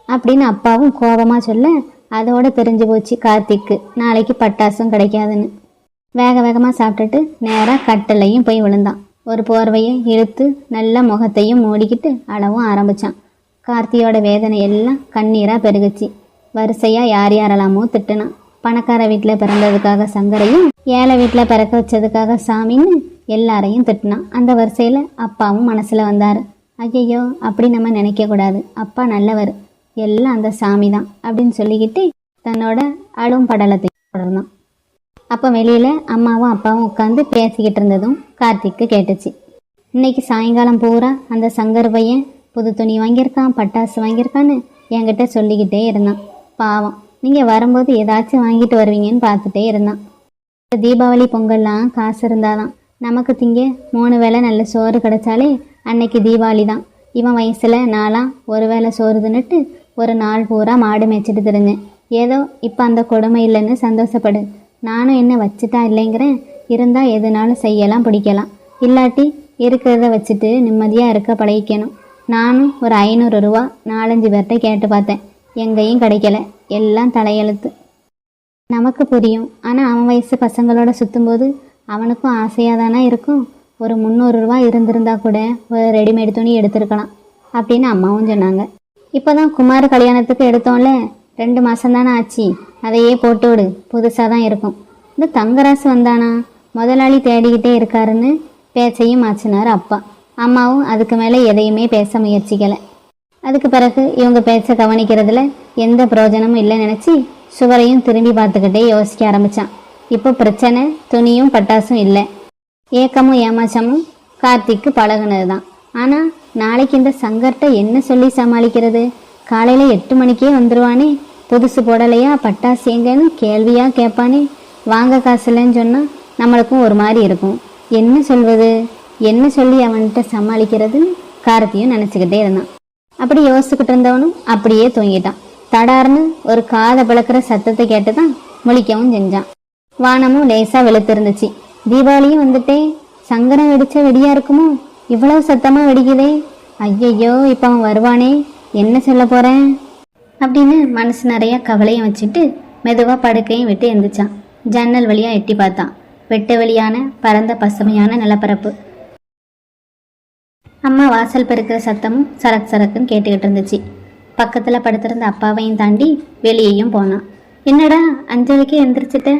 அப்படின்னு அப்பாவும் கோபமாக சொல்ல அதோட தெரிஞ்சு போச்சு கார்த்திக்கு நாளைக்கு பட்டாசும் கிடைக்காதுன்னு. வேக வேகமாக சாப்பிட்டுட்டு நேராக கட்டிலையும் போய் விழுந்தான். ஒரு போர்வையை இழுத்து நல்ல முகத்தையும் மூடிக்கிட்டு அழவும் ஆரம்பித்தான். கார்த்தியோட வேதனை எல்லாம் கண்ணீராக பெருகுச்சு. வரிசையாக யார் யாரெல்லாமோ திட்டுனான். பணக்கார வீட்டில் பிறந்ததுக்காக சங்கரையும், ஏழை வீட்டில் பிறக்க வச்சதுக்காக சாமின்னு எல்லாரையும் திட்டினான். அந்த வரிசையில் அப்பாவும் மனசில் வந்தார். ஐயையோ, அப்படி நம்ம நினைக்கக்கூடாது, அப்பா நல்லவர், எல்லாம் அந்த சாமி தான் அப்படின்னு சொல்லிக்கிட்டு தன்னோட அழும் படலத்தை தொடர்ந்தான். அப்போ வெளியில் அம்மாவும் அப்பாவும் உட்காந்து பேசிக்கிட்டு இருந்ததும் கார்த்திக்கு கேட்டுச்சு. இன்னைக்கு சாயங்காலம் பூரா அந்த சங்கர் பையன் புது துணி வாங்கியிருக்கான், பட்டாசு வாங்கியிருக்கான்னு என்கிட்ட சொல்லிக்கிட்டே இருந்தான். பாவம், நீங்கள் வரும்போது ஏதாச்சும் வாங்கிட்டு வருவீங்கன்னு பார்த்துட்டே இருந்தான். தீபாவளி பொங்கல்லாம் காசு இருந்தாதான் நமக்கு திங்க 3 வேளை நல்ல சோறு கிடைச்சாலே அன்னைக்கு தீபாவளி தான். இவன் வயசில் நாளாக ஒரு வேளை சோறு தின்னுட்டு ஒரு நாள் பூரா மாடு மேய்ச்சிட்டு தெரிஞ்சேன். ஏதோ இப்போ அந்த கொடுமை இல்லைன்னு சந்தோஷப்படு. நானும் என்ன வச்சுட்டா இல்லைங்கிறேன். இருந்தால் எதுனாலும் செய்யலாம், பிடிக்கலாம். இல்லாட்டி இருக்கிறத வச்சுட்டு நிம்மதியாக இருக்க பழகிக்கணும். நானும் ஒரு 500 ரூபா 4-5 பேர்கிட்ட கேட்டு பார்த்தேன், எங்கேயும் கிடைக்கல. எல்லாம் தலையெழுத்து. நமக்கு புரியும், ஆனால் அவன் வயசு பசங்களோட சுற்றும்போது அவனுக்கும் ஆசையாக தானே இருக்கும். ஒரு 300 ரூபா இருந்திருந்தா கூட ஒரு ரெடிமேட் துணி எடுத்திருக்கலாம் அப்படின்னு அம்மாவும் சொன்னாங்க. இப்போ தான் குமார் கல்யாணத்துக்கு எடுத்தோம்ல, 2 மாதம் தானே ஆச்சு, அதையே போட்டு விடு, புதுசாக தான் இருக்கும். இந்த தங்கராசு வந்தானா, முதலாளி தேடிக்கிட்டே இருக்காருன்னு பேச்சையும் மாற்றினார் அப்பா. அம்மாவும் அதுக்கு மேலே எதையுமே பேச முயற்சிக்கலை. அதுக்கு பிறகு இவங்க பேச்சை கவனிக்கிறதுல எந்த பிரயோஜனமும் இல்லை நினச்சி சுவரையும் திரும்பி பார்த்துக்கிட்டே யோசிக்க ஆரம்பித்தான். இப்போ பிரச்சனை துணியும் பட்டாசும் இல்லை, ஏக்கமும் ஏமாச்சமும் கார்த்திக்கு பழகுனது தான். ஆனால் நாளைக்கு இந்த சங்கர்கிட்ட என்ன சொல்லி சமாளிக்கிறது? காலையில் 8 மணிக்கே வந்துடுவானே, புதுசு போடலையா, பட்டாசு எங்கன்னு கேள்வியாக கேட்பானே, வாங்க காசு இல்லைன்னு சொன்னால் நம்மளுக்கும் ஒரு மாதிரி இருக்கும். என்ன சொல்வது, என்ன சொல்லி அவன்கிட்ட சமாளிக்கிறதுன்னு கார்த்தியும் நினச்சிக்கிட்டே இருந்தான். அப்படி யோசிச்சுக்கிட்டு இருந்தவனும் அப்படியே தூங்கிட்டான். தடார்னு ஒரு காதை பிளக்கிற சத்தத்தை கேட்டு தான் முழிக்கவும் செஞ்சான். வானமும் லேசாக வெளுத்திருந்துச்சு. தீபாவளியும் வந்துட்டே, சங்கரம் வெடிச்ச வெடியா இருக்குமோ, இவ்வளவு சத்தமா வெடிக்குதே, ஐயையோ இப்போ அவன் வருவானே, என்ன சொல்ல போறேன் அப்படின்னு மனசு நிறைய கவலையும் வச்சுட்டு மெதுவாக படுக்கையும் விட்டு எழுந்திரிச்சான். ஜன்னல் வழியா எட்டி பார்த்தான். வெட்ட வெளியான பரந்த பசுமையான நிலப்பரப்பு. அம்மா வாசல் பெருக்கிற சத்தமும் சரக்கு சரக்குன்னு கேட்டுக்கிட்டு இருந்துச்சு. பக்கத்தில் படுத்திருந்த அப்பாவையும் தாண்டி வெளியேயும் போனான். என்னடா 5 மணிக்கு எந்திரிச்சிட்ட,